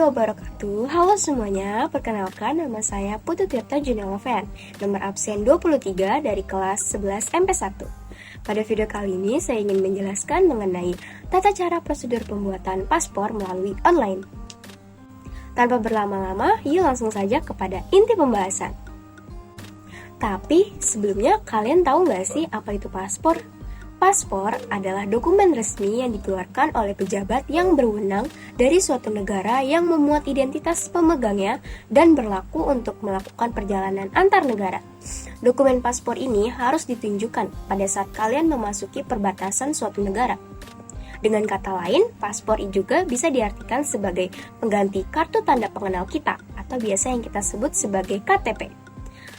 wabarakatuh. Halo semuanya, perkenalkan nama saya Putu Tirta Junelven, nomor absen 23 dari kelas 11 MP1. Pada video kali ini saya ingin menjelaskan mengenai tata cara prosedur pembuatan paspor melalui online. Tanpa berlama-lama, yuk langsung saja kepada inti pembahasan. Tapi sebelumnya kalian tahu nggak sih apa itu paspor? Paspor adalah dokumen resmi yang dikeluarkan oleh pejabat yang berwenang dari suatu negara yang memuat identitas pemegangnya dan berlaku untuk melakukan perjalanan antar negara. Dokumen paspor ini harus ditunjukkan pada saat kalian memasuki perbatasan suatu negara. Dengan kata lain, paspor juga bisa diartikan sebagai pengganti kartu tanda pengenal kita atau biasa yang kita sebut sebagai KTP.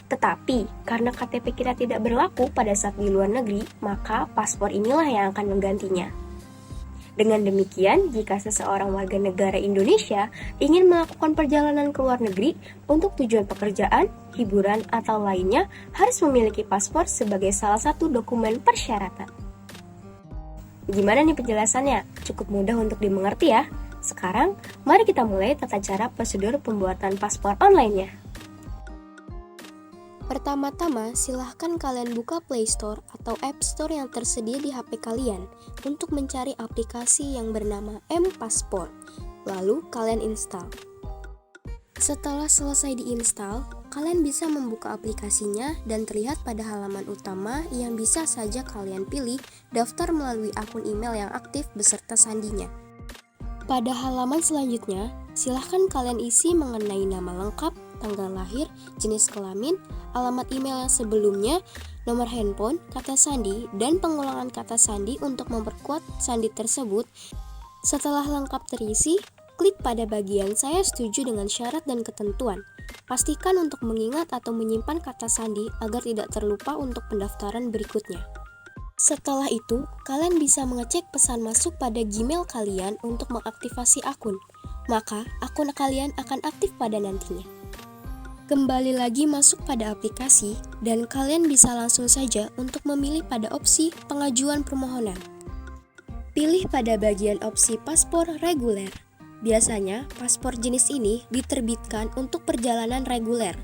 Tetapi, karena KTP kita tidak berlaku pada saat di luar negeri, maka paspor inilah yang akan menggantinya. Dengan demikian, jika seseorang warga negara Indonesia ingin melakukan perjalanan ke luar negeri untuk tujuan pekerjaan, hiburan, atau lainnya, harus memiliki paspor sebagai salah satu dokumen persyaratan. Gimana nih penjelasannya? Cukup mudah untuk dimengerti ya? Sekarang, mari kita mulai tata cara prosedur pembuatan paspor online-nya. Pertama-tama, silahkan kalian buka Play Store atau App Store yang tersedia di HP kalian untuk mencari aplikasi yang bernama mPaspor. Lalu, kalian install. Setelah selesai diinstal, kalian bisa membuka aplikasinya dan terlihat pada halaman utama yang bisa saja kalian pilih daftar melalui akun email yang aktif beserta sandinya. Pada halaman selanjutnya, silahkan kalian isi mengenai nama lengkap, tanggal lahir, jenis kelamin, alamat email yang sebelumnya, nomor handphone, kata sandi, dan pengulangan kata sandi untuk memperkuat sandi tersebut. Setelah lengkap terisi, klik pada bagian saya setuju dengan syarat dan ketentuan. Pastikan untuk mengingat atau menyimpan kata sandi agar tidak terlupa untuk pendaftaran berikutnya. Setelah itu, kalian bisa mengecek pesan masuk pada Gmail kalian untuk mengaktifasi akun. Maka, akun kalian akan aktif pada nantinya. Kembali lagi masuk pada aplikasi, dan kalian bisa langsung saja untuk memilih pada opsi pengajuan permohonan. Pilih pada bagian opsi paspor reguler. Biasanya, paspor jenis ini diterbitkan untuk perjalanan reguler.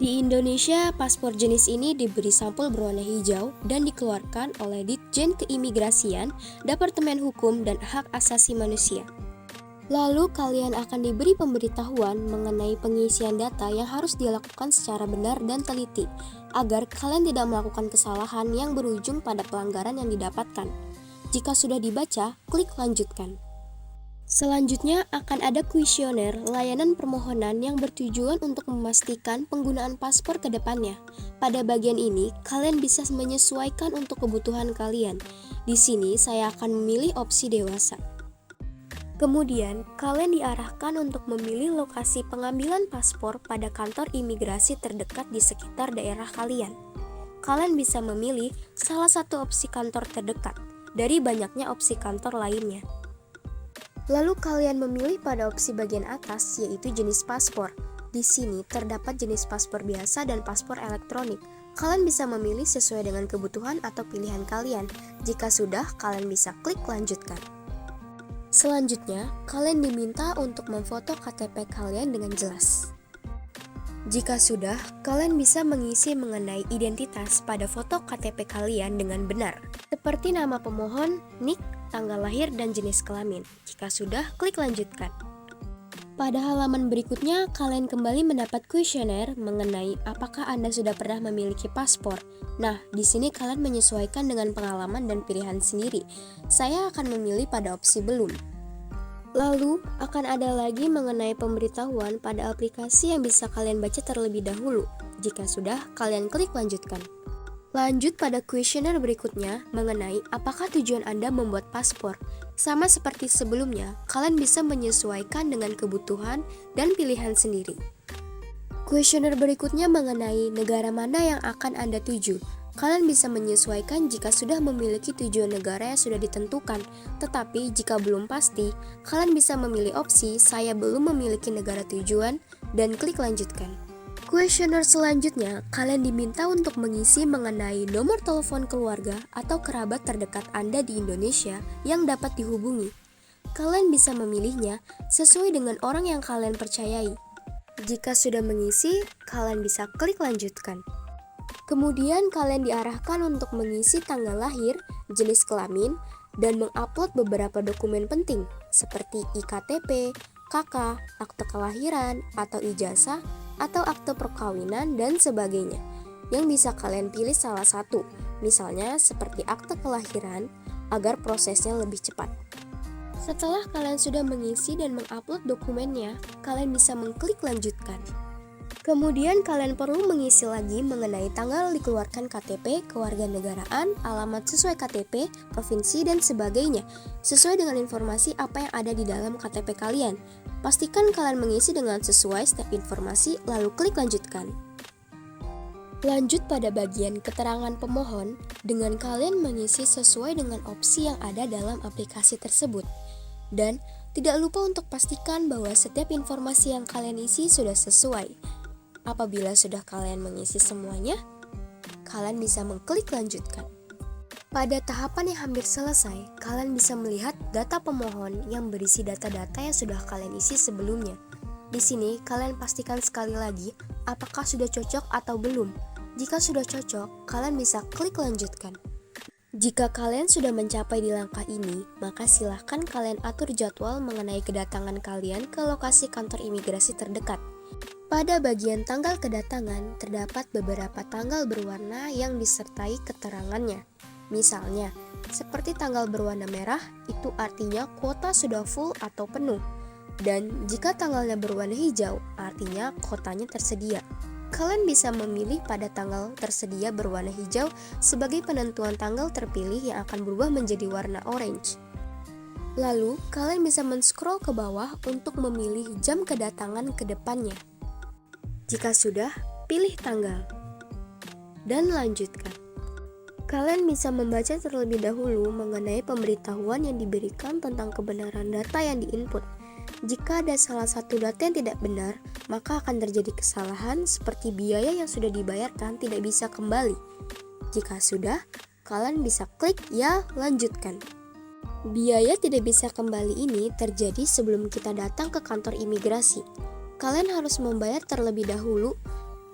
Di Indonesia, paspor jenis ini diberi sampul berwarna hijau dan dikeluarkan oleh Ditjen Keimigrasian, Departemen Hukum dan Hak Asasi Manusia. Lalu kalian akan diberi pemberitahuan mengenai pengisian data yang harus dilakukan secara benar dan teliti, agar kalian tidak melakukan kesalahan yang berujung pada pelanggaran yang didapatkan. Jika sudah dibaca, klik lanjutkan. Selanjutnya akan ada kuesioner layanan permohonan yang bertujuan untuk memastikan penggunaan paspor ke depannya. Pada bagian ini, kalian bisa menyesuaikan untuk kebutuhan kalian. Di sini saya akan memilih opsi dewasa. Kemudian, kalian diarahkan untuk memilih lokasi pengambilan paspor pada kantor imigrasi terdekat di sekitar daerah kalian. Kalian bisa memilih salah satu opsi kantor terdekat dari banyaknya opsi kantor lainnya. Lalu kalian memilih pada opsi bagian atas, yaitu jenis paspor. Di sini terdapat jenis paspor biasa dan paspor elektronik. Kalian bisa memilih sesuai dengan kebutuhan atau pilihan kalian. Jika sudah, kalian bisa klik lanjutkan. Selanjutnya, kalian diminta untuk memfoto KTP kalian dengan jelas. Jika sudah, kalian bisa mengisi mengenai identitas pada foto KTP kalian dengan benar, seperti nama pemohon, nik, tanggal lahir, dan jenis kelamin. Jika sudah, klik lanjutkan. Pada halaman berikutnya, kalian kembali mendapat kuesioner mengenai apakah Anda sudah pernah memiliki paspor. Nah, di sini kalian menyesuaikan dengan pengalaman dan pilihan sendiri. Saya akan memilih pada opsi belum. Lalu, akan ada lagi mengenai pemberitahuan pada aplikasi yang bisa kalian baca terlebih dahulu. Jika sudah, kalian klik lanjutkan. Lanjut pada kuesioner berikutnya mengenai apakah tujuan Anda membuat paspor. Sama seperti sebelumnya, kalian bisa menyesuaikan dengan kebutuhan dan pilihan sendiri. Kuesioner berikutnya mengenai negara mana yang akan Anda tuju. Kalian bisa menyesuaikan jika sudah memiliki tujuan negara yang sudah ditentukan. Tetapi jika belum pasti, kalian bisa memilih opsi "Saya belum memiliki negara tujuan" dan klik lanjutkan. Kuesioner selanjutnya, kalian diminta untuk mengisi mengenai nomor telepon keluarga atau kerabat terdekat Anda di Indonesia yang dapat dihubungi. kalian bisa memilihnya sesuai dengan orang yang kalian percayai. Jika sudah mengisi, kalian bisa klik lanjutkan. Kemudian kalian diarahkan untuk mengisi tanggal lahir, jenis kelamin, dan mengupload beberapa dokumen penting seperti iktp, KK, akte kelahiran, atau ijazah, atau akte perkawinan, dan sebagainya, yang bisa kalian pilih salah satu, misalnya seperti akte kelahiran, agar prosesnya lebih cepat. Setelah kalian sudah mengisi dan mengupload dokumennya, kalian bisa mengklik lanjutkan. Kemudian kalian perlu mengisi lagi mengenai tanggal dikeluarkan KTP, kewarganegaraan, alamat sesuai KTP, provinsi, dan sebagainya, sesuai dengan informasi apa yang ada di dalam KTP kalian. Pastikan kalian mengisi dengan sesuai setiap informasi, lalu klik lanjutkan. Lanjut pada bagian keterangan pemohon, dengan kalian mengisi sesuai dengan opsi yang ada dalam aplikasi tersebut. Dan tidak lupa untuk pastikan bahwa setiap informasi yang kalian isi sudah sesuai. Apabila sudah kalian mengisi semuanya, kalian bisa mengklik lanjutkan. Pada tahapan yang hampir selesai, kalian bisa melihat data pemohon yang berisi data-data yang sudah kalian isi sebelumnya. Di sini, kalian pastikan sekali lagi apakah sudah cocok atau belum. Jika sudah cocok, kalian bisa klik lanjutkan. Jika kalian sudah mencapai di langkah ini, maka silahkan kalian atur jadwal mengenai kedatangan kalian ke lokasi kantor imigrasi terdekat. Pada bagian tanggal kedatangan, terdapat beberapa tanggal berwarna yang disertai keterangannya. Misalnya, seperti tanggal berwarna merah, itu artinya kuota sudah full atau penuh. Dan jika tanggalnya berwarna hijau, artinya kuotanya tersedia. Kalian bisa memilih pada tanggal tersedia berwarna hijau sebagai penentuan tanggal terpilih yang akan berubah menjadi warna orange. Lalu, kalian bisa men-scroll ke bawah untuk memilih jam kedatangan ke depannya. Jika sudah, pilih tanggal dan lanjutkan. Kalian bisa membaca terlebih dahulu mengenai pemberitahuan yang diberikan tentang kebenaran data yang diinput. Jika ada salah satu data yang tidak benar, maka akan terjadi kesalahan seperti biaya yang sudah dibayarkan tidak bisa kembali. Jika sudah, kalian bisa klik ya lanjutkan. Biaya tidak bisa kembali ini terjadi sebelum kita datang ke kantor imigrasi. Kalian harus membayar terlebih dahulu.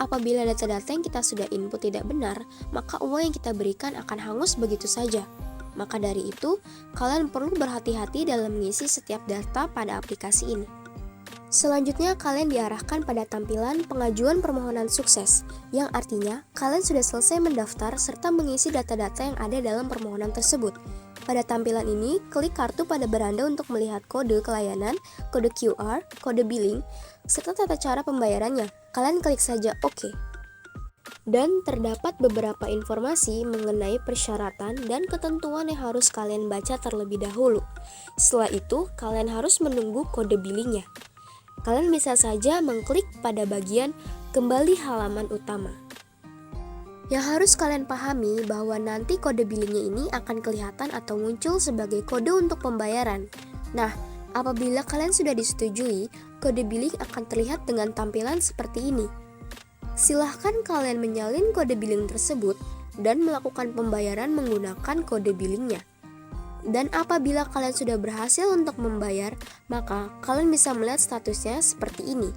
Apabila data-data yang kita sudah input tidak benar, maka uang yang kita berikan akan hangus begitu saja. Maka dari itu, kalian perlu berhati-hati dalam mengisi setiap data pada aplikasi ini. Selanjutnya, kalian diarahkan pada tampilan pengajuan permohonan sukses, yang artinya kalian sudah selesai mendaftar serta mengisi data-data yang ada dalam permohonan tersebut. Pada tampilan ini, klik kartu pada beranda untuk melihat kode kelayanan, kode QR, kode billing, serta tata cara pembayarannya. Kalian klik saja OK. Dan terdapat beberapa informasi mengenai persyaratan dan ketentuan yang harus kalian baca terlebih dahulu. Setelah itu, kalian harus menunggu kode billingnya. Kalian bisa saja mengklik pada bagian kembali halaman utama. Yang harus kalian pahami bahwa nanti kode billingnya ini akan kelihatan atau muncul sebagai kode untuk pembayaran. Nah, apabila kalian sudah disetujui, kode billing akan terlihat dengan tampilan seperti ini. Silahkan kalian menyalin kode billing tersebut dan melakukan pembayaran menggunakan kode billingnya. Dan apabila kalian sudah berhasil untuk membayar, maka kalian bisa melihat statusnya seperti ini,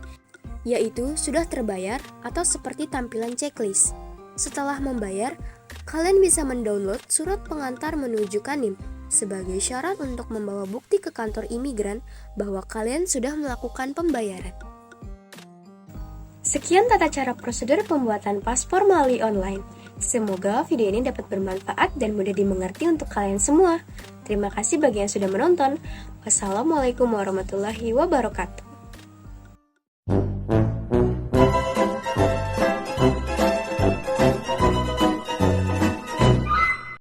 yaitu sudah terbayar atau seperti tampilan checklist. Setelah membayar, kalian bisa mendownload surat pengantar menuju Kanim sebagai syarat untuk membawa bukti ke kantor imigran bahwa kalian sudah melakukan pembayaran. Sekian tata cara prosedur pembuatan paspor melalui online. Semoga video ini dapat bermanfaat dan mudah dimengerti untuk kalian semua. Terima kasih bagi yang sudah menonton. Wassalamualaikum warahmatullahi wabarakatuh.